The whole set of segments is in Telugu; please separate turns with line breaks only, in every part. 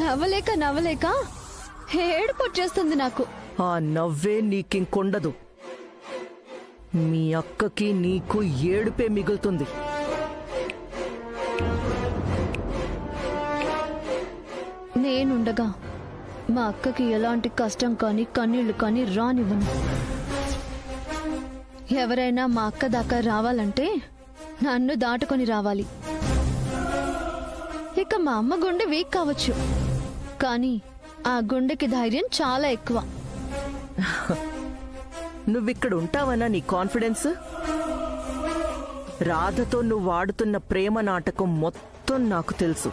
నవ్వలేక నవ్వలేక ఏడుపు వచ్చేస్తుంది నాకు.
ఆ నవ్వే నీకింకొండదు. మీ అక్కకి నీకు ఏడుపే మిగులుతుంది.
నేనుండగా మా అక్కకి ఎలాంటి కష్టం కానీ కన్నీళ్లు కానీ రానివ్వను. ఎవరైనా మా అక్క దాకా రావాలంటే నన్ను దాటుకొని రావాలి. ఇక మా అమ్మ గుండె వీక్ కావచ్చు, కానీ ఆ గుండెకి ధైర్యం చాలా ఎక్కువ.
నువ్విక్కడ ఉంటావన్నా నీ కాన్ఫిడెన్స్? రాధతో నువ్వు ఆడుతున్న ప్రేమ నాటకం మొత్తం నాకు తెలుసు.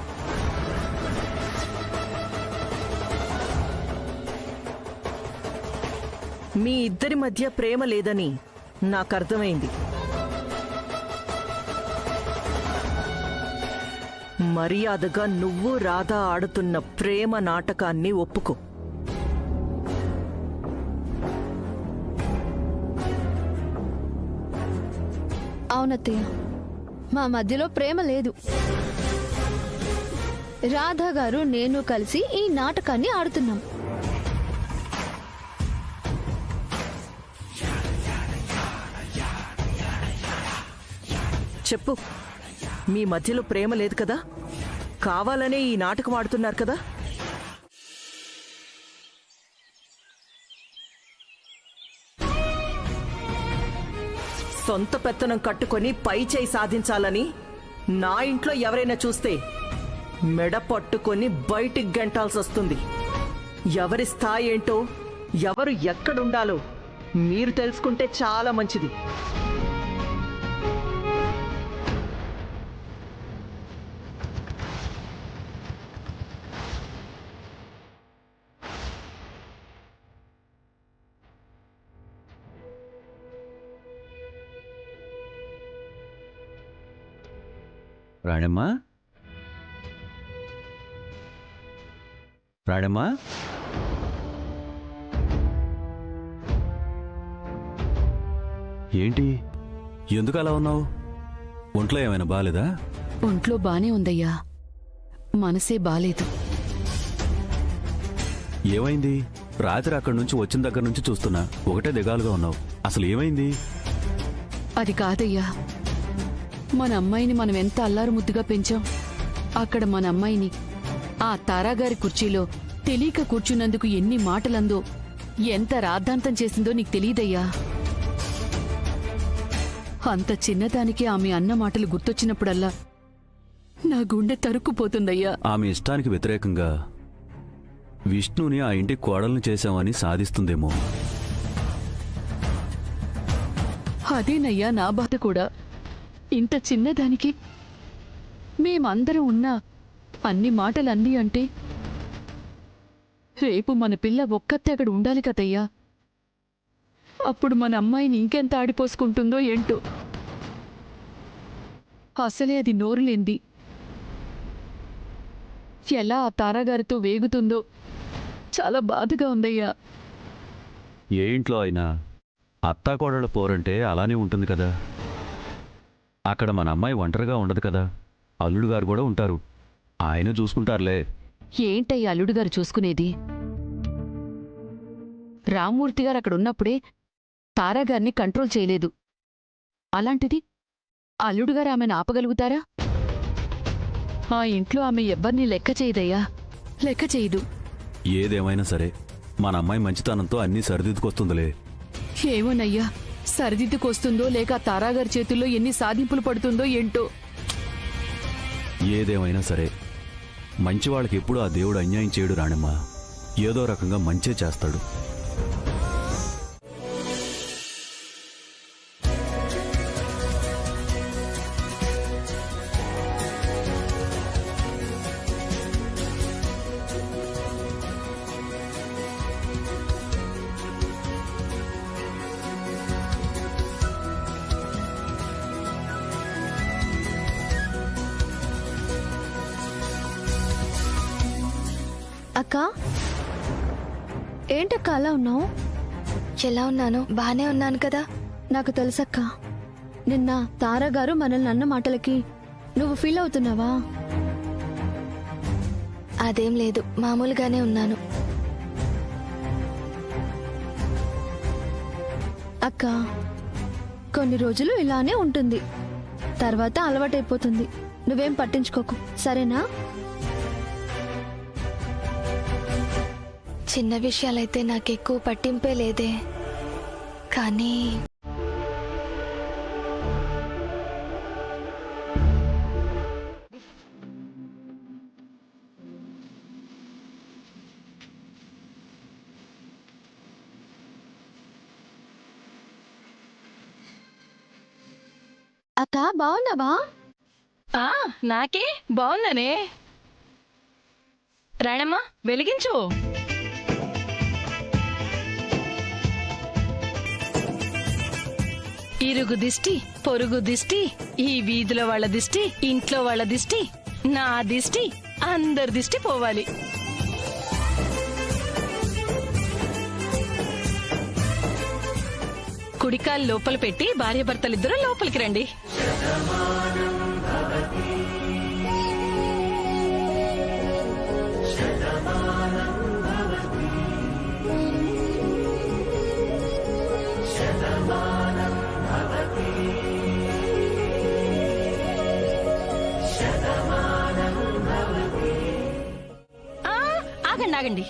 మీ ఇద్దరి మధ్య ప్రేమ లేదని నాకు అర్థమైంది. మర్యాదగా నువ్వు రాధ ఆడుతున్న ప్రేమ నాటకాన్ని ఒప్పుకో.
అవునత్తయ్య, మా మధ్యలో ప్రేమ లేదు. రాధా గారు నేను కలిసి ఈ నాటకాన్ని ఆడుతున్నాం.
చెప్పు, మీ మధ్యలో ప్రేమ లేదు కదా? కావాలనే ఈ నాటకం ఆడుతున్నారు కదా? సొంత పెత్తనం కట్టుకొని పై చేయి సాధించాలని నా ఇంట్లో ఎవరైనా చూస్తే మెడ పట్టుకొని బయటికి గెంటాల్సి వస్తుంది. ఎవరి స్థాయి ఏంటో, ఎవరు ఎక్కడుండాలో మీరు తెలుసుకుంటే చాలా మంచిది.
రాణమ్మా, రాణమ్మా, ఏంటి ఎందుకు అలా ఉన్నావు? ఒంట్లో ఏమైనా బాలేదా?
ఒంట్లో బానే ఉందయ్యా, మనసే బాలేదు.
ఏమైంది? రాత్రి అక్కడి నుంచి వచ్చిన దగ్గర నుంచి చూస్తున్నా ఒకటే దిగాలుగా ఉన్నావు. అసలు ఏమైంది?
అది కాదయ్యా, మన అమ్మాయిని మనం ఎంత అల్లారు ముద్దుగా పెంచాం. అక్కడ మన అమ్మాయిని ఆ తారాగారి కుర్చీలో తెలియక కూర్చున్నందుకు ఎన్ని మాటలందో, ఎంత రాద్ధాంతం చేసిందో నీకు తెలియదయ్యా. అంత చిన్నదానికి ఆమె అన్న మాటలు గుర్తొచ్చినప్పుడల్లా నా గుండె తరుక్కుపోతుందయ్యా.
ఆమె ఇష్టానికి వ్యతిరేకంగా విష్ణుని ఆ ఇంటి కోడల్ని చేశామని సాధిస్తుందేమో.
అదేనయ్యా నా బాధ కూడా. ఇంత చిన్నదానికి మేమందరం ఉన్నా అన్ని మాటలన్నీ అంటే రేపు మన పిల్ల ఒక్కతే అక్కడ ఉండాలి కదయ్యా. అప్పుడు మన అమ్మాయిని ఇంకెంత ఆడిపోసుకుంటుందో ఏంటో. అసలే అది నోరులేంది. ఎలా ఆ తారాగారితో వేగుతుందో చాలా బాధగా ఉందయ్యా.
ఏ ఇంట్లో అయినా అత్తాకోడళ్ళ పోరంటే అలానే ఉంటుంది కదా. అక్కడ మన అమ్మాయి ఒంటరిగా ఉండదు కదా. అల్లుడు గారు కూడా ఉంటారు, ఆయన చూసుకుంటారులే.
ఏంటయ్యా అల్లుడు గారు చూసుకునేది? రామ్మూర్తి గారు అక్కడ ఉన్నప్పుడే తారాగారిని కంట్రోల్ చేయలేదు. అలాంటిది అల్లుడు గారు ఆమెను ఆపగలుగుతారా? ఆ ఇంట్లో ఆమె ఎవ్వరినీ లెక్క చేయదయ్యా, లెక్క చేయదు.
ఏదేమైనా సరే మన అమ్మాయి మంచితనంతో అన్నీ సరిదిద్దుకొస్తుందిలే.
ఏమోనయ్యా, సరిదిద్దుకొస్తుందో లేక ఆ తారాగారి చేతుల్లో ఎన్ని సాధింపులు పడుతుందో ఏంటో.
ఏదేమైనా సరే మంచి వాళ్ళకి ఎప్పుడూ ఆ దేవుడు అన్యాయం చేయడు రాణమ్మా. ఏదో రకంగా మంచే చేస్తాడు.
అక్క, ఏంటక్క అలా ఉన్నావు?
ఎలా ఉన్నాను? బానే ఉన్నాను కదా.
నాకు తెలుసక్క, నిన్న తారాగారు మనల్ని అన్న మాటలకి నువ్వు ఫీల్ అవుతున్నావా?
అదేం లేదు, మామూలుగానే ఉన్నాను.
అక్క, కొన్ని రోజులు ఇలానే ఉంటుంది, తర్వాత అలవాటైపోతుంది. నువ్వేం పట్టించుకోకు, సరేనా?
చిన్న విషయాలైతే నాకెక్కువ పట్టింపే లేదే, కానీ
అక్క, బాగున్నావా?
నాకే బాగున్నానే. రాణమ్మా, వెలిగించు. ఇరుగు దిష్టి, పొరుగు దిష్టి, ఈ వీధిలో వాళ్ళ దిష్టి, ఇంట్లో వాళ్ళ దిష్టి, నా దిష్టి, అందరి దిష్టి పోవాలి. కుడికాలు లోపల పెట్టి భార్యాభర్తలిద్దరూ లోపలికి రండి. ఆగండి ఆగండి.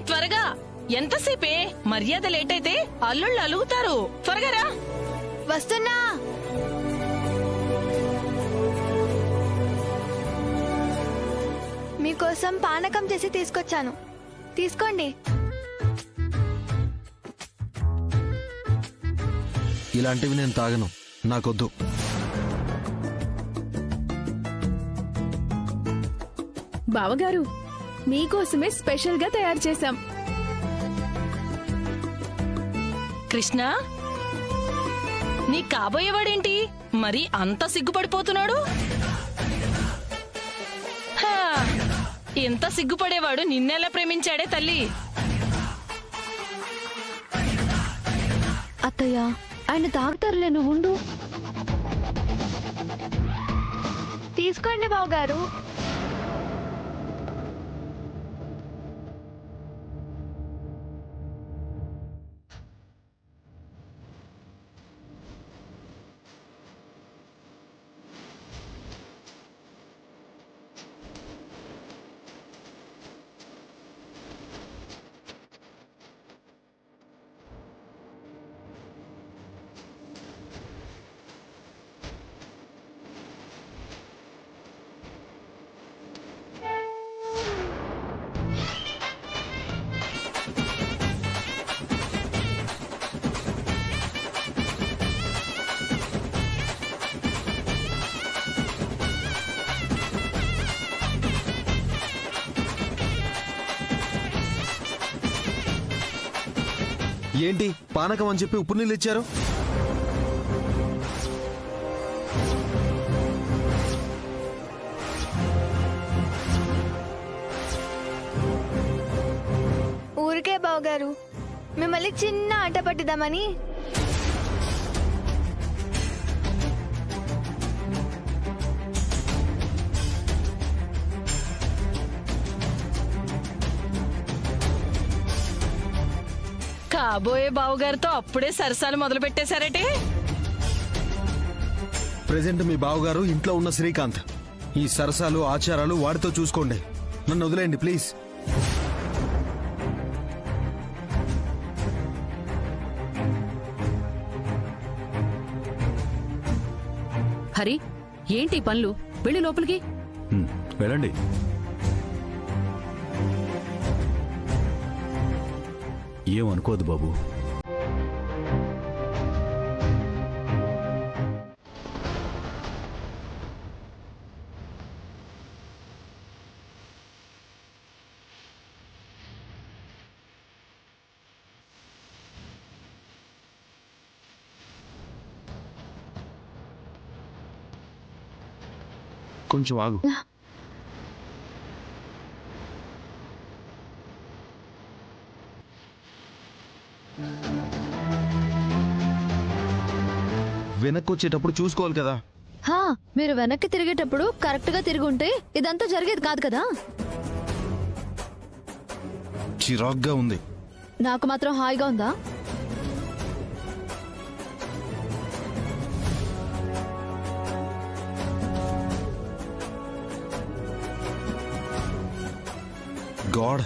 త్వరగా, ఎంతసేపే? మర్యాద లేట్ అయితే అల్లుళ్ళు అలుగుతారు. త్వరగా రా.
వస్తున్నా. మీకోసం పానకం చేసి తీసుకొచ్చాను, తీసుకోండి.
ఇలాంటివి నేను తాగను, నాకొద్దు.
బావగారు, మీకోసమే స్పెషల్ గా తయారు చేశాం.
కృష్ణ, నీ కాబోయేవాడేంటి మరి అంత సిగ్గుపడిపోతున్నాడు? హా, ఎంత సిగ్గుపడేవాడు నిన్నెలా ప్రేమించాడే తల్లి.
అత్తయ్య, ఆయన తాగుతారులే, నువ్వు ఉండు.
తీసుకోండి బావగారు.
ఏంటి పానకం అని చెప్పి ఉప్పు నీళ్ళు ఇచ్చారు?
ఊరికే బావగారు, మిమ్మల్ని చిన్న ఆట పట్టిద్దామని.
కాబోయే బావగారితో అప్పుడే సరసాలు మొదలు పెట్టేశారటే.
ప్రెజెంట్ మీ బావగారు ఇంట్లో ఉన్న శ్రీకాంత్. ఈ సరసాలు ఆచారాలు వాడితో చూసుకోండి, నన్ను వదిలేయండి ప్లీజ్.
హరి, ఏంటి ఈ పనులు? వెళ్ళి లోపలికి.
వెళ్ళండి. ఏమనుకోదు బాబు.
కొంచెం ఆగు. వెనక్కి వచ్చేటప్పుడు చూసుకోవాలి కదా.
హా, మీరు వెనక్కి తిరిగేటప్పుడు కరెక్ట్ గా తిరిగి ఉంటే ఇదంతా జరిగేది కాదు కదా.
చిరాగ్గా ఉంది.
నాకు మాత్రం హాయిగా ఉందా?
గాడ్,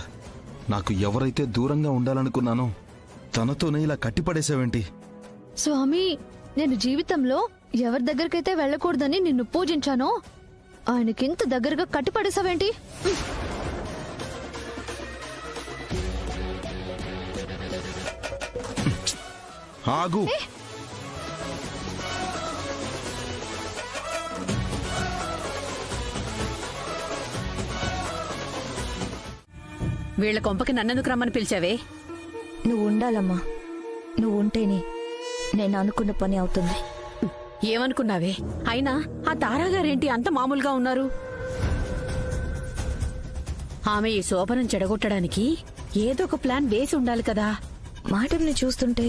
నాకు ఎవరైతే దూరంగా ఉండాలనుకున్నానో తనతోనే ఇలా కట్టిపడేసావేంటి?
స్వామి, నేను జీవితంలో ఎవరి దగ్గరికైతే వెళ్ళకూడదని నిన్ను పూజించానో ఆయనకింత దగ్గరగా కట్టిపడేసావేంటి?
ఆగు.
వీళ్ల కొంపకి నన్నెందుకు రమ్మని పిలిచావే?
నువ్వు ఉండాలమ్మా. నువ్వు ఉంటేనే నేను అనుకున్న పని అవుతుంది.
ఏమనుకున్నావే? అయినా ఆ తారాగారేంటి అంత మామూలుగా ఉన్నారు? ఆమె ఈ శోభనం చెడగొట్టడానికి ఏదో ఒక ప్లాన్ వేసి ఉండాలి కదా.
మాటల్ని చూస్తుంటే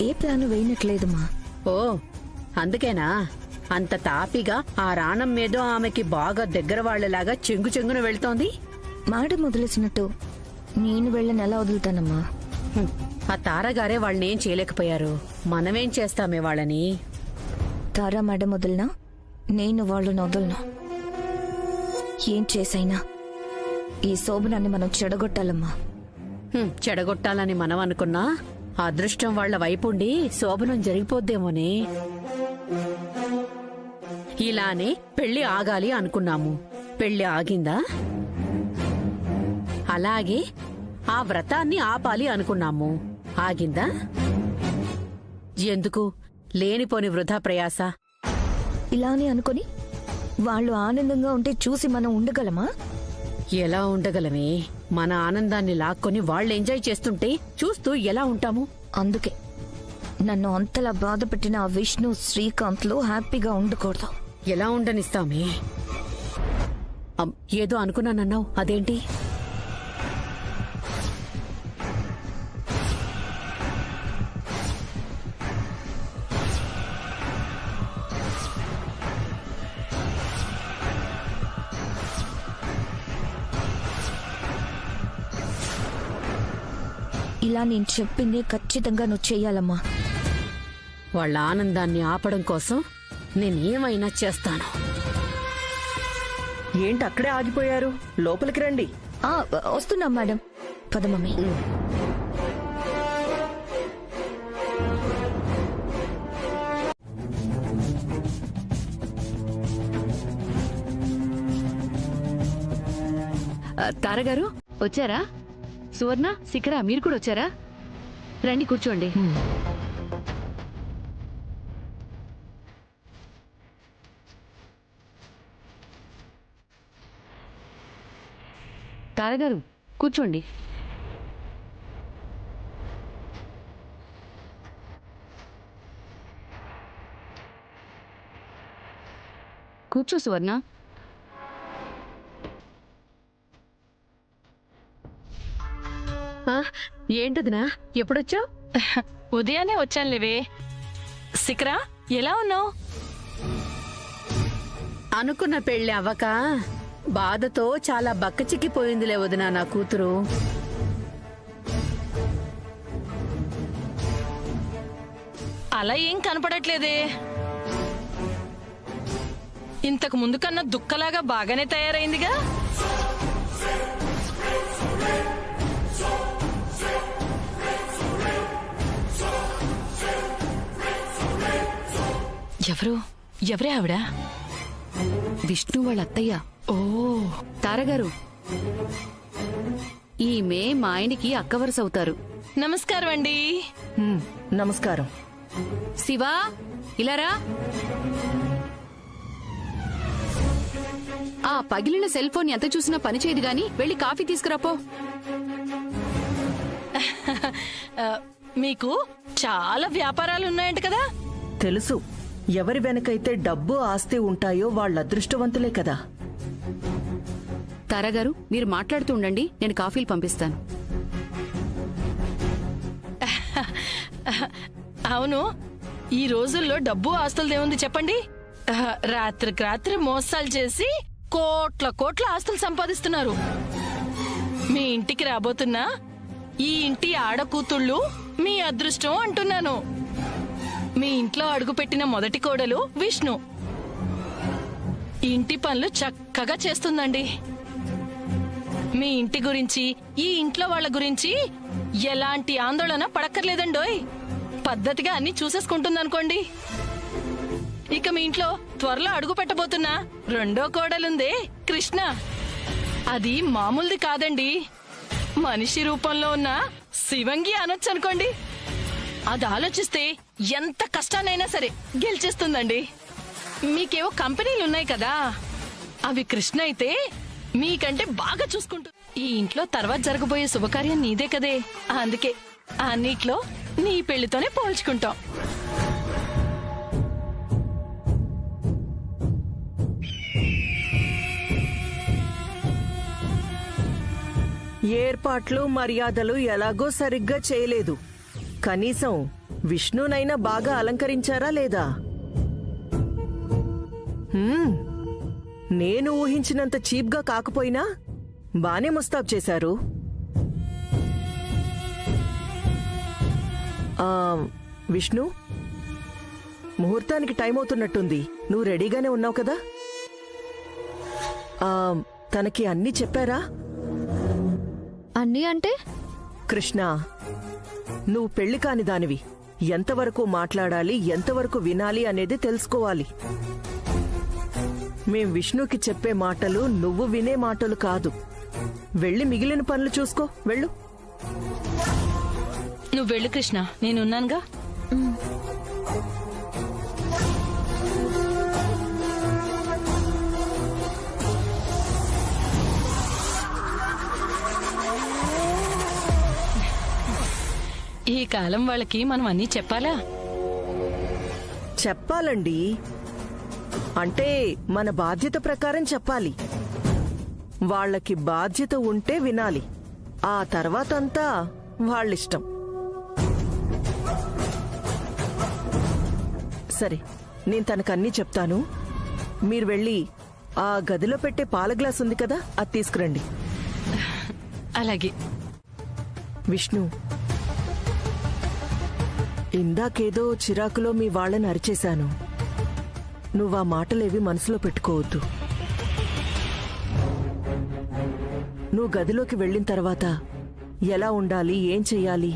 ఏ ప్లాను వేయనట్లేదమ్మా.
ఓ, అందుకేనా అంత తాపిగా ఆ రాణం మీదో ఆమెకి బాగా దగ్గర వాళ్లలాగా చెంగు చెంగున వెళ్తోంది?
మాట మొదలేసినట్టు నేను వెళ్ళని ఎలా వదులుతానమ్మా?
ఆ తారగారే వాళ్ళనేం చేయలేకపోయారు, మనమేం చేస్తామే వాళ్ళని?
తారా మాట మొదలనా నేను వాళ్ళని వదలను. ఏం చేసైనా ఈ శోభనాన్ని మనం చెడగొట్టాలమ్మా.
చెడగొట్టాలని మనం అనుకున్నా అదృష్టం వాళ్ల వైపుండి శోభనం జరిగిపోద్దేమోనే. ఇలానే పెళ్లి ఆగాలి అనుకున్నాము, పెళ్లి ఆగిందా? అలాగే ఆ వ్రతాన్ని ఆపాలి అనుకున్నాము, ఆగిందా? ఎందుకు లేనిపోని వృధా ప్రయాస?
ఇలానే అనుకొని వాళ్ళు ఆనందంగా ఉంటే చూసి మనం ఉండగలమా?
ఎలా ఉండగలమే? మన ఆనందాన్ని లాక్కొని వాళ్ళు ఎంజాయ్ చేస్తుంటే చూస్తూ ఎలా ఉంటాము?
అందుకే నన్ను అంతలా బాధ పెట్టిన ఆ విష్ణు శ్రీకాంత్లు హ్యాపీగా ఉండకూడదు.
ఎలా ఉండనిస్తామే? ఏదో అనుకున్నానన్నావు, అదేంటి?
ఇలా నేను చెప్పింది ఖచ్చితంగా నువ్వు చెయ్యాలమ్మా.
వాళ్ళ ఆనందాన్ని ఆపడం కోసం నేనేమైనా చేస్తాను.
ఏంటి అక్కడే ఆగిపోయారు? లోపలికి రండి.
వస్తున్నాం మేడం. పద మమ్మీ.
తారగారు వచ్చారా? సువర్ణ, శిఖర మీరు కూడా వచ్చారా? రండి కూర్చోండి. తారగారు కూర్చోండి. కూర్చో సువర్ణ. ఏంటదినా, ఎప్పుడొచ్చావు?
ఉదయాన్నే వచ్చానులేవే. శిఖరా, ఎలా ఉన్నావు?
అనుకున్న పెళ్లి అవ్వక బాధతో చాలా బక్కచిక్కిపోయిందిలే వదినా నా కూతురు.
అలా ఏం కనపడట్లేదే. ఇంతకు ముందు కన్నా దుక్కలాగా బాగానే తయారైందిగా. ఎవరే ఆవిడ?
విష్ణు వాళ్ళ అత్తయ్య.
ఓ,
తారగారు, ఈమె మా ఆయనకి అక్కవరస అవుతారు.
నమస్కారం అండి.
నమస్కారం.
శివా, ఇలారా. ఆ పగిలిన సెల్ ఫోన్ ఎంత చూసినా పనిచేయదు గాని వెళ్ళి కాఫీ తీసుకురాపో.
మీకు చాలా వ్యాపారాలు ఉన్నాయంట కదా?
తెలుసు. ఎవరి వెనకైతే డబ్బు ఆస్తి ఉంటాయో వాళ్ళ అదృష్టవంతులే కదా.
తారాగారు, మీరు మాట్లాడుతూ ఉండండి, నేను కాఫీలు పంపిస్తాను.
అవును, ఈ రోజుల్లో డబ్బు ఆస్తులదేముంది చెప్పండి? రాత్రికి రాత్రి మోసాలు చేసి కోట్ల ఆస్తులు సంపాదిస్తున్నారు. మీ ఇంటికి రాబోతున్నా ఈ ఇంటి ఆడకూతుళ్ళు మీ అదృష్టం అంటున్నాను. మీ ఇంట్లో అడుగుపెట్టిన మొదటి కోడలు విష్ణు. ఇంటి పనులు చక్కగా చేస్తుందండి. మీ ఇంటి గురించి, ఈ ఇంట్లో వాళ్ళ గురించి ఎలాంటి ఆందోళన పడక్కర్లేదండోయ్. పద్ధతిగా అన్ని చూసేసుకుంటుందనుకోండి. ఇక మీ ఇంట్లో త్వరలో అడుగు పెట్టబోతున్నా రెండో కోడలుందే కృష్ణ. అది మామూలుది కాదండి, మనిషి రూపంలో ఉన్న శివంగి అనొచ్చు అనుకోండి. అది ఆలోచిస్తే ఎంత కష్టాన్నైనా సరే గెలిచేస్తుందండి. మీకేవో కంపెనీలున్నాయి కదా, అవి కృష్ణ అయితే మీకంటే బాగా చూసుకుంటుంది. ఈ ఇంట్లో తర్వాత జరగబోయే శుభకార్యం నీదే కదే, అందుకే అన్నిట్లో నీ పెళ్లితోనే పోల్చుకుంటాం.
ఏర్పాట్లు మర్యాదలు ఎలాగో సరిగ్గా చేయలేదు. కనీసం విష్ణునైనా బాగా అలంకరించారా లేదా? నేను ఊహించినంత చీప్గా కాకపోయినా బానే ముస్తాబ్ చేశారు. విష్ణు, ముహూర్తానికి టైం అవుతున్నట్టుంది. నువ్వు రెడీగానే ఉన్నావు కదా? తనకి అన్నీ చెప్పారా?
అన్నీ అంటే?
కృష్ణ, నువ్వు పెళ్లి కాని దానివి. ఎంతవరకు మాట్లాడాలి, ఎంతవరకు వినాలి అనేది తెలుసుకోవాలి. మేం విష్ణుకి చెప్పే మాటలు నువ్వు వినే మాటలు కాదు. వెళ్ళి మిగిలిన పనులు చూసుకో. వెళ్ళు.
నువ్వు వెళ్ళు కృష్ణ, నేనున్నానుగా. ఈ కాలం వాళ్ళకి మనం అన్నీ చెప్పాలా?
చెప్పాలండి. అంటే మన బాధ్యత ప్రకారం చెప్పాలి. వాళ్ళకి బాధ్యత ఉంటే వినాలి. ఆ తర్వాతంతా వాళ్ళిష్టం. సరే, నేను తనకన్నీ చెప్తాను. మీరు వెళ్ళి ఆ గదిలో పెట్టే పాల గ్లాస్ ఉంది కదా, అది తీసుకురండి.
అలాగే.
విష్ణు, ఇందాకేదో చిరాకులో మీ వాళ్ళని అరిచేశాను. నువ్వా మాటలేవి మనసులో పెట్టుకోవద్దు. నువ్వు గదిలోకి వెళ్ళిన తర్వాత ఎలా ఉండాలి, ఏం చెయ్యాలి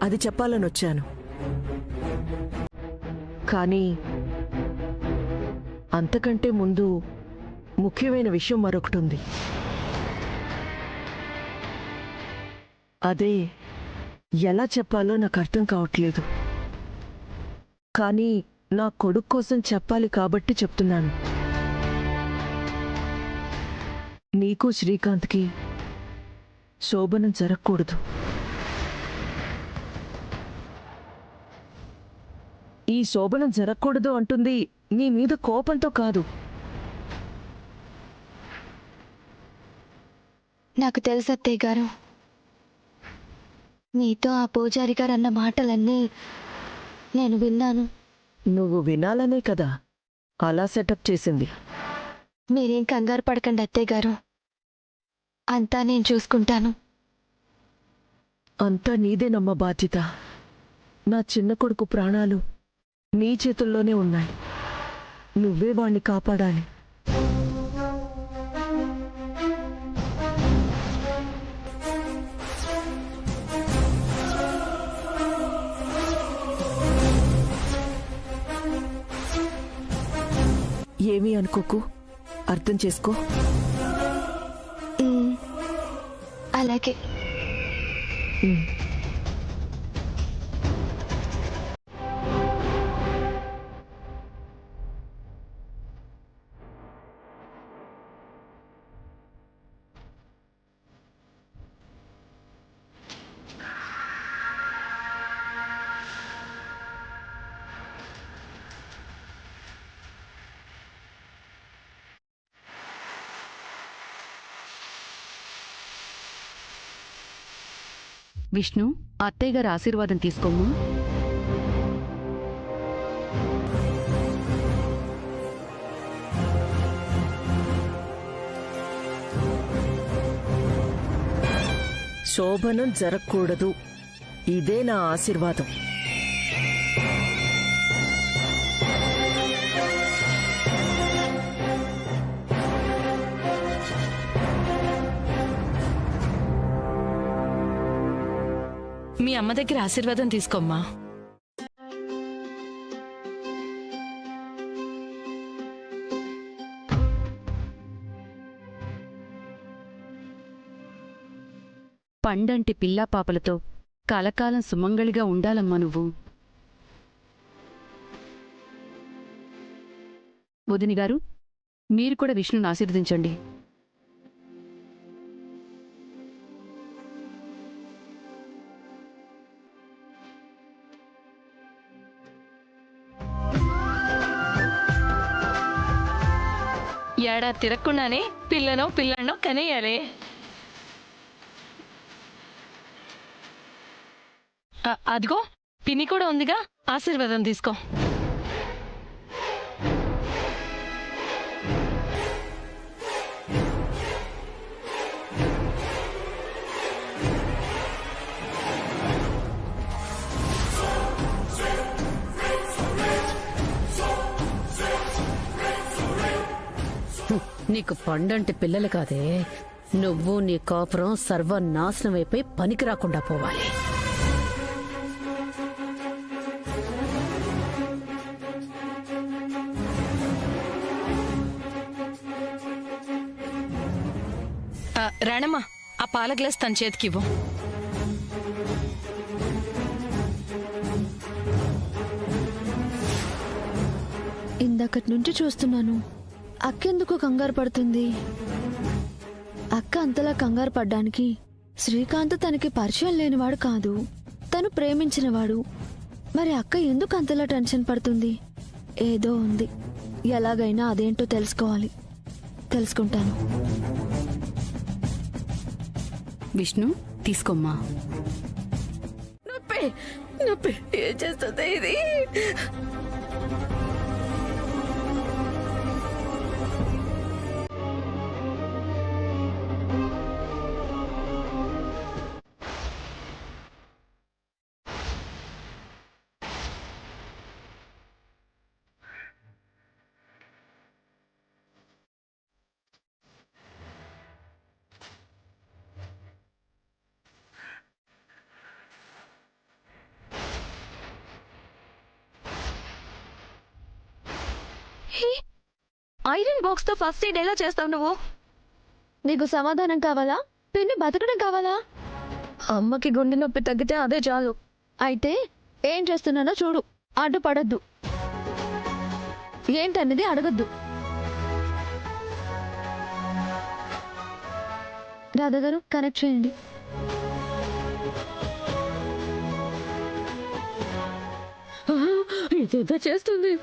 అది చెప్పాలని వచ్చాను. కానీ అంతకంటే ముందు ముఖ్యమైన విషయం మరొకటి ఉంది. అదే ఎలా చెప్పాలో నాకు అర్థం కావట్లేదు. కానీ నా కొడుకు కోసం చెప్పాలి కాబట్టి చెప్తున్నాను. నీకు శ్రీకాంత్కి శోభనం జరగకూడదు. ఈ శోభనం జరగకూడదు అంటుంది నీ మీద కోపంతో కాదు.
నాకు తెలుసు అత్తయ్య గారు, మీతో ఆ పూజారి గారు అన్న మాటలన్నీ నేను విన్నాను.
నువ్వు వినాలనే కదా అలా సెటప్ చేసింది.
మీరేం కంగారు పడకండి అత్తయ్య గారు, అంతా నేను చూసుకుంటాను.
అంతా నీదేనమ్మ బాధ్యత. నా చిన్న కొడుకు ప్రాణాలు నీ చేతుల్లోనే ఉన్నాయి. నువ్వే వాణ్ణి కాపాడాలి. ఏమీ అనుకోకు, అర్థం చేసుకో.
అలాగే.
విష్ణు, అత్తయ్య గారి ఆశీర్వాదం తీసుకోము.
శోభనం జరగకూడదు. ఇదే నా ఆశీర్వాదం.
మీ అమ్మ దగ్గర ఆశీర్వాదం తీసుకోమ్మా.
పండంటి పిల్లా పాపలతో కలకాలం సుమంగళిగా ఉండాలమ్మా నువ్వు. వదిని గారు, మీరు కూడా విష్ణుని ఆశీర్వదించండి.
ఏడా తిరగకుండానే పిల్లనో కనేయాలి. అదిగో పిన్ని కూడా ఉందిగా, ఆశీర్వాదం తీసుకో.
నీకు పండంటి పిల్లలు కాదే, నువ్వు నీ కాపురం సర్వనాశనం అయిపోయి పనికి రాకుండా పోవాలి.
రాణమ్మ, ఆ పాల గ్లాస్ తన చేతికివ్వు.
ఇందాకటి నుంచి చూస్తున్నాను, అక్కెందుకు కంగారు పడుతుంది? అక్క అంతలా కంగారు పడ్డానికి శ్రీకాంత్ తనకి పరిచయం లేనివాడు కాదు, తను ప్రేమించినవాడు. మరి అక్క ఎందుకు అంతలా టెన్షన్ పడుతుంది? ఏదో ఉంది. ఎలాగైనా అదేంటో తెలుసుకుంటాను.
విష్ణు, తీసుకోమ్మా.
నొప్పి ఏం చేస్తుంది ఇది?
ఐరన్ బాక్స్ తో ఫస్ట్ ఎయిడ్ ఎలా చేస్తావు నువ్వు?
నీకు సమాధానం కావాలా? పిన్ని బతకడం కావాలా?
అమ్మకి గుండె నొప్పి తగ్గితే అదే చాలు.
అయితే ఏం చేస్తున్నానో చూడు, అడ్డుపడద్దు. ఏంటన్నది అడగద్దు. రాధా గారు, కనెక్ట్ చేయండి.
ఇదేదో చేస్తుంది.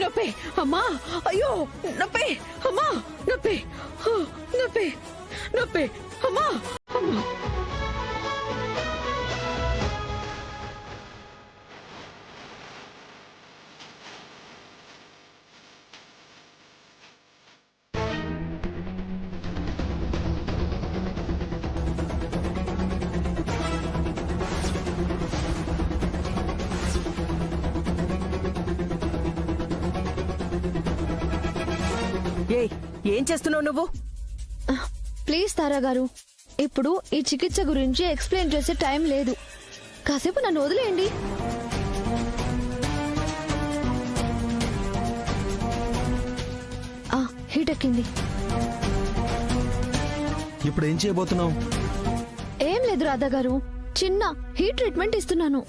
నొప్పి అమ్మా, అయ్యో నొప్పి అమ్మా, నొప్పి అమ్మా.
ఏం చేస్తున్నావు నువ్వు?
ప్లీజ్ తారా గారు, ఇప్పుడు ఈ చికిత్స గురించి ఎక్స్ప్లెయిన్ చేసే టైం లేదు. కాసేపు నన్ను వదిలేయండి. హీట్ ఎక్కింది.
ఇప్పుడు ఏం చేయబోతున్నావు?
ఏం లేదు రాధా గారు, చిన్న హీట్ ట్రీట్మెంట్ ఇస్తున్నాను.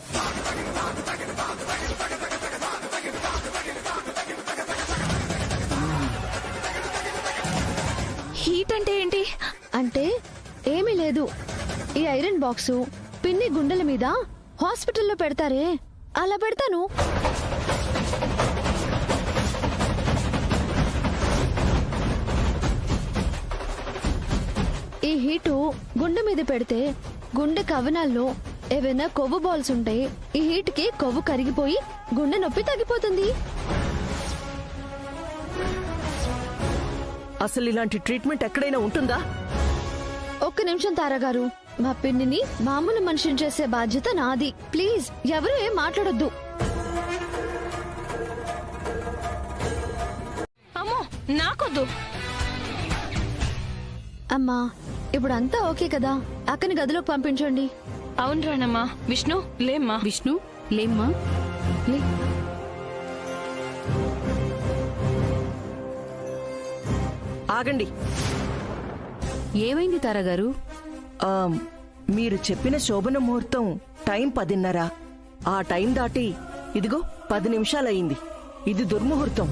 హీట్ అంటే ఏంటి?
అంటే ఏమీ లేదు. ఈ ఐరన్ బాక్సు పిన్ని గుండెల మీద హాస్పిటల్లో పెడతారే, అలా పెడతాను. ఈ హీటు గుండె మీద పెడితే గుండె కవనాల్లో ఏవైనా కొవ్వు బాల్స్ ఉంటాయి. ఈ హీట్ కి కొవ్వు కరిగిపోయి గుండె నొప్పి తగ్గిపోతుంది.
అసలు ఇలాంటి ట్రీట్మెంట్ ఎక్కడైనా ఉంటుందా?
ఒక్క నిమిషం తారాగారు, మా పిన్నిని మామూలు మనిషిని చేసే బాధ్యత నాది. ప్లీజ్ ఎవరు ఏం మాట్లాడొద్దు.
అమ్మో నాకొద్దు.
అమ్మా ఇప్పుడు అంతా ఓకే కదా, అక్కని గదిలోకి పంపించండి.
అవును రానమ్మా. విష్ణు లేమ్మా.
విష్ణు లేమ్మా, లే.
ఆగండి.
ఏమైంది తారాగారు?
ఆ, మీరు చెప్పిన శోభన ముహూర్తం టైం 10:30. ఆ టైం దాటి ఇదిగో 10 నిమిషాలయ్యింది. ఇది దుర్ముహూర్తం.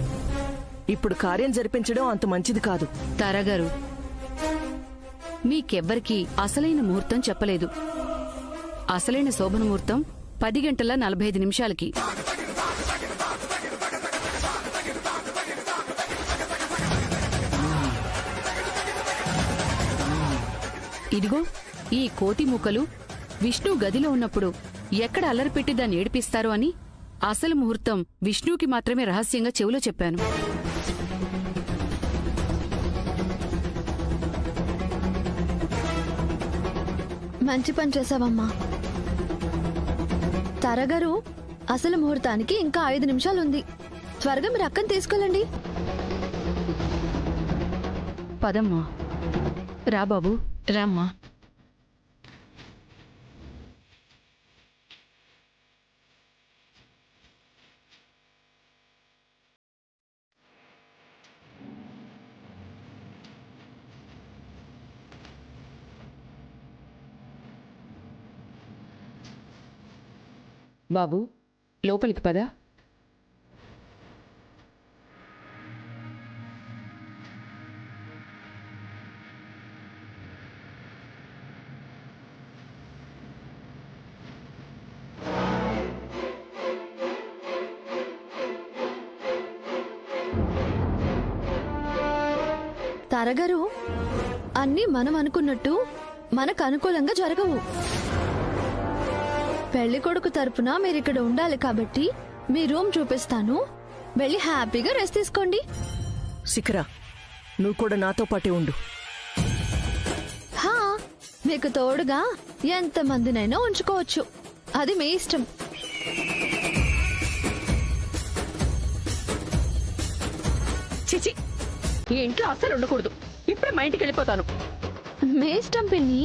ఇప్పుడు కార్యం జరిపించడం అంత మంచిది కాదు.
తారాగారు, మీకెవ్వరికీ అసలైన ముహూర్తం చెప్పలేదు. అసలైన శోభన ముహూర్తం 10:45 ఇదిగో ఈ కోతి మూకలు విష్ణు గదిలో ఉన్నప్పుడు ఎక్కడ అల్లరి పెట్టి దాన్ని ఏడిపిస్తారో అని అసలు ముహూర్తం విష్ణుకి మాత్రమే రహస్యంగా చెవిలో చెప్పాను.
మంచి పని చేసావమ్మా. తారాగారు, అసలు ముహూర్తానికి ఇంకా 5 నిమిషాలుంది. త్వరగా మీరు అక్కని తీసుకెళ్ళండి.
పదమ్మా. రా బాబు.
రామ్మా.
బాబు లోపలికి పద.
తారాగారు, అన్నీ మనం అనుకున్నట్టు మనకు అనుకూలంగా జరగవు. పెళ్లి కొడుకు తరపున మీరిక్కడ ఉండాలి కాబట్టి మీ రూమ్ చూపిస్తాను. వెళ్ళి హ్యాపీగా రెస్ట్ తీసుకోండి.
శిఖరా, నువ్వు కూడా నాతో పాటే ఉండు.
హా, మీకు తోడుగా ఎంతమందినైనా ఉంచుకోవచ్చు. అది మీ ఇష్టం.
చిచి, ఈ ఇంట్లో అస్సలు ఉండకూడదు. ఇప్పుడే మా ఇంటికి వెళ్ళిపోతాను.
మీ ఇష్టం పిన్ని.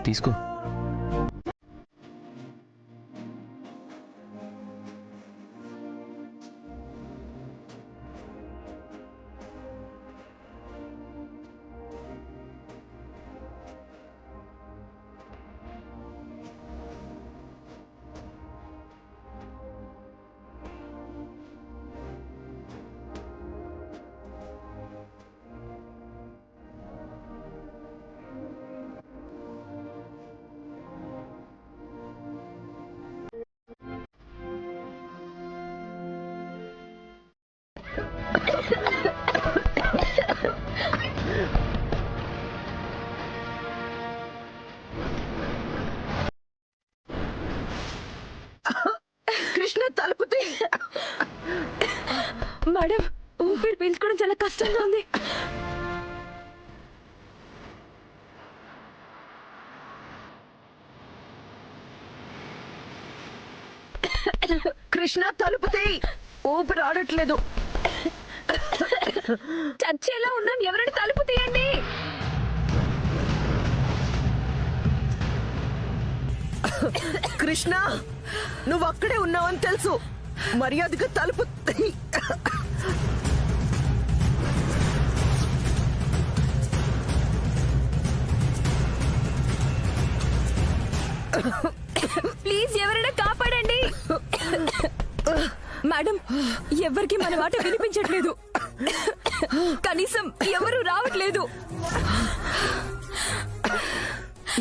తీసుకో.
మేడం ఊపిరి పీల్చుకో
కష్టంగా ఉంది.
కృష్ణ తలుపు తీయ్, ఊపిరి ఆడట్లేదు.
చచ్చేలా ఉన్నాను, ఎవరైనా తలుపు తీయండి.
కృష్ణ, నువ్వు అక్కడే ఉన్నావని తెలుసు, మర్యాదగా తలుపు తీయ్.
ప్లీజ్ ఎవరైనా కాపాడండి. మేడం, ఎవరికి మన మాట వినిపించట్లేదు. కనీసం ఎవరు రావట్లేదు.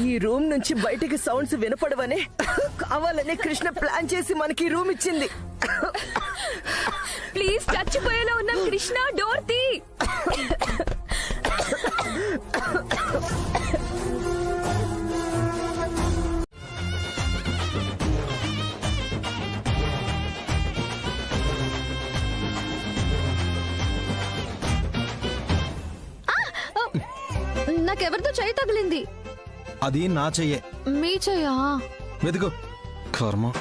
ఈ రూమ్ నుంచి బయటికి సౌండ్స్ వినపడవనే కావాలని కృష్ణ ప్లాన్ చేసి మనకి రూమ్ ఇచ్చింది.
ప్లీజ్, చచ్చిపోయేలా ఉన్నాం కృష్ణ, డోర్ తీ.
నాకెవరితో చేయి తగిలింది?
అది నా చెయ్యే.
మీ చెయ్యా?
వెతుకు. కర్మ.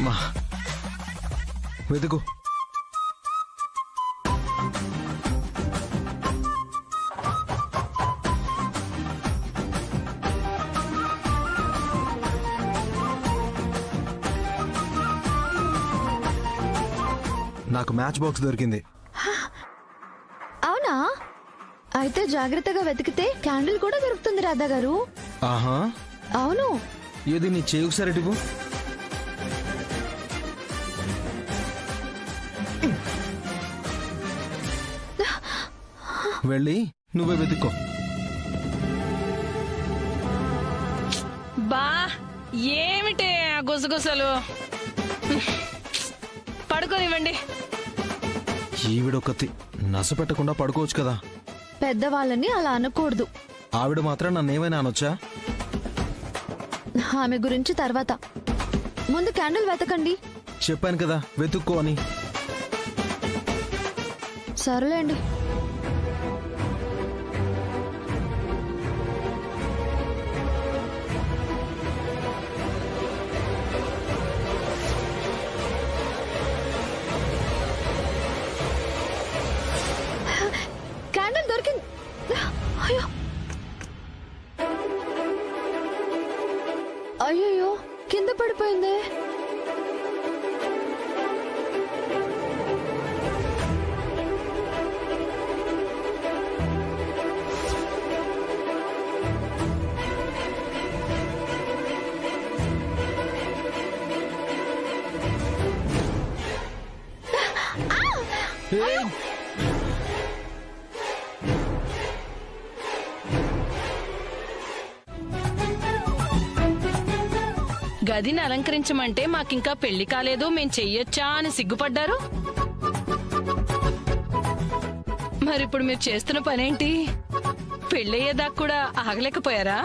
అమ్మా!
వెతుకు. నాకు మ్యాచ్ బాక్స్ దొరికింది.
అవునా? అయితే జాగ్రత్తగా వెతికితే క్యాండిల్ కూడా దొరుకుతుంది రాధా గారు.
ఆహా,
అవును.
ఏది నీ చేయి ఒకసారి ఇవ్వు. వెళ్ళి నువ్వే వెతుక్కో.
బా, ఏమిటే ఆ గుసగుసలు? పడుకోనివ్వండి.
ఈవిడొకతి నస పెట్టకుండా పడుకోవచ్చు కదా.
పెద్దవాళ్ళని అలా అనకూడదు.
ఆవిడ మాత్రం నన్నేమైనా అనొచ్చా?
ఆమె గురించి తర్వాత. ముందు క్యాండిల్ వెతకండి.
చెప్పాను కదా వెతుక్కో అని.
సరేలేండి. క్యాండిల్ దొరికింది. అయ్యో అయ్యో, కింద పడిపోయింది.
గదిని అలంకరించమంటే మాకింకా పెళ్లి కాలేదు, మేం చెయ్యొచ్చా అని సిగ్గుపడ్డారు. మరిప్పుడు మీరు చేస్తున్న పనేంటి? పెళ్ళయ్యేదాకా కూడా ఆగలేకపోయారా?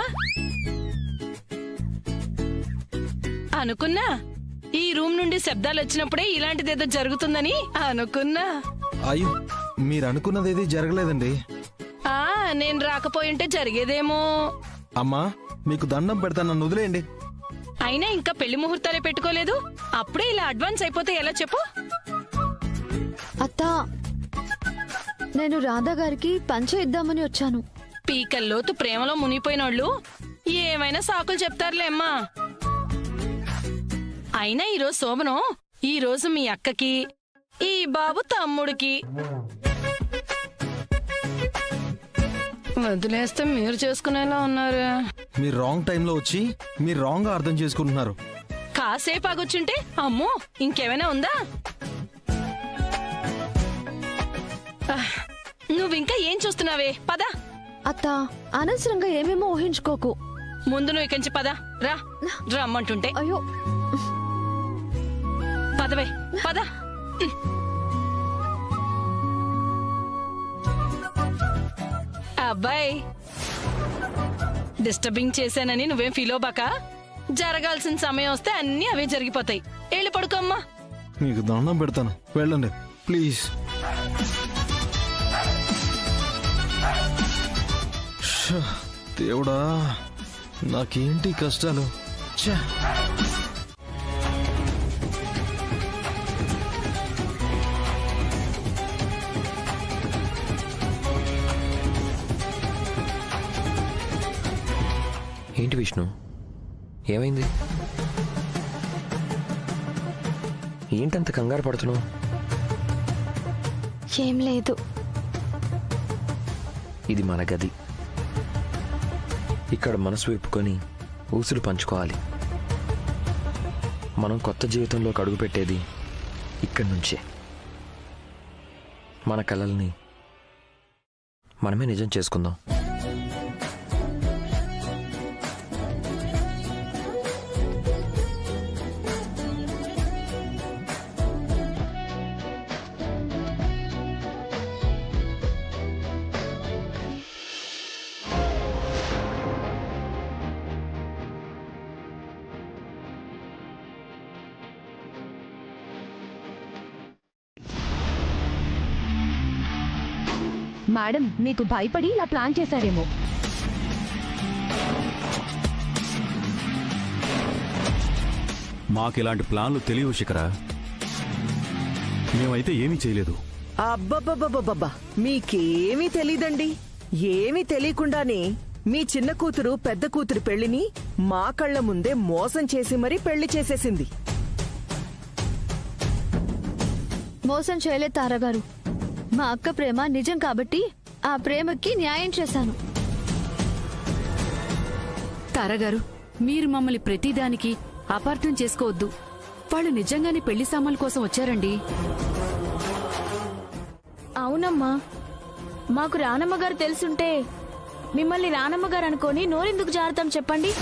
అనుకున్నా ఈ రూమ్ నుండి శబ్దాలు వచ్చినప్పుడే ఇలాంటిదేదో జరుగుతుందని అనుకున్నా.
అయ్యో, మీరు అనుకున్నదేది జరగలేదండి.
నేను రాకపోయింటే జరిగేదేమో.
అమ్మా, మీకు దండం పెడతాను, నన్ను వదిలేయండి.
అయినా ఇంకా పెళ్లి ముహూర్తాలే పెట్టుకోలేదు, అప్పుడే ఇలా అడ్వాన్స్ అయిపోతే ఎలా చెప్పు?
అత్తా, నేను రాధా గారికి పంచ ఇద్దామని వచ్చాను.
పీకల్లోతు ప్రేమలో మునిగిపోయినోళ్ళు ఏమైనా సాకులు చెప్తారులే అమ్మా. అయినా ఈరోజు శోభనం, ఈరోజు మీ అక్కకి, ఈ బాబు తమ్ముడికి. వదిలేస్తే మీరు చేసుకునేలా ఉన్నారు.
మీరు రాంగ్ టైంలో వచ్చి మీరు రాంగ్ గా అర్థం చేసుకుంటున్నారు.
కాసేపు ఆగొచ్చుంటే అమ్మో ఇంకేమైనా ఉందా? నువ్వింకా ఏం చూస్తున్నావే? పద.
అత్తా, అనవసరంగా ఏమేమో ఊహించుకోకు.
ముందు నువ్వు ఇక్కడి నుంచి పద. రా రమ్మంటుంటే.
అయ్యో
పదవే పద. అబ్బాయి డిస్టర్బింగ్ చేశానని నువ్వేం ఫీల్ అవ్వబాక. జరగాల్సిన సమయం వస్తే అన్నీ అవే జరిగిపోతాయి. వెళ్ళి పడుకోమ్మా.
మీకు దండం పెడతాను, వెళ్ళండి ప్లీజ్. దేవుడా, నాకేంటి కష్టాలు. ఛే!
ఏంటి విష్ణు, ఏమైంది? ఏంటంత కంగారు పడుతున్నావు?
ఏం లేదు.
ఇది మన గది. ఇక్కడ మనసు విప్పుకొని ఊసులు పంచుకోవాలి. మనం కొత్త జీవితంలోకి అడుగుపెట్టేది ఇక్కడి నుంచే. మన కలల్ని మనమే నిజం చేసుకుందాం.
మేడం మీకు భయపడి ఇలా ప్లాన్ చేశారేమో.
మాకిలాంటి ప్లాన్లు తెలియవు శిఖరా. మేమైతే ఏమీ చేయలేదు.
అబ్బబ్బబ్బబ్బబ్బా, మీకేమీ తెలీదండి. ఏమీ తెలియకుండానే మీ చిన్న కూతురు పెద్ద కూతురు పెళ్లిని మా కళ్ళ ముందే మోసం చేసి మరీ పెళ్లి చేసేసింది.
మోసం చేయలేదు తారాగారు. మా అక్క ప్రేమ నిజం కాబట్టి ఆ ప్రేమకి న్యాయం చేశాను.
తారాగారు, మీరు మమ్మల్ని ప్రతిదానికి అపార్థం చేసుకోవద్దు. వాళ్ళు నిజంగానే పెళ్లి సామాన్ల కోసం వచ్చారండి.
అవునమ్మా, మాకు రానమ్మ గారు తెలుసుంటే మిమ్మల్ని రానమ్మ గారు అనుకొని నోరెందుకు జారుతాం చెప్పండి.